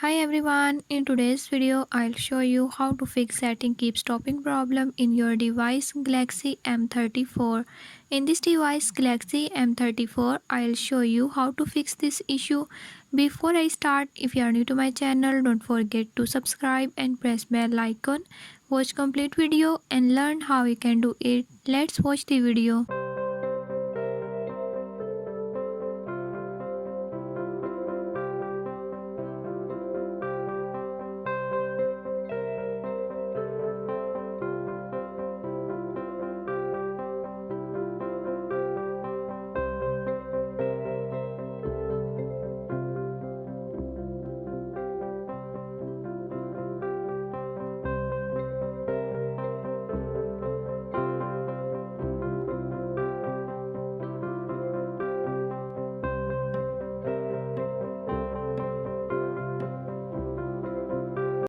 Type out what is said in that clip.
Hi everyone, in today's video I'll show you how to fix setting keep stopping problem in your device Galaxy M34. In this device Galaxy M34 I'll show you how to fix this issue. Before I start, if you are new to my channel, don't forget to subscribe and press bell icon. Watch complete video and learn how you can do it. Let's watch the video.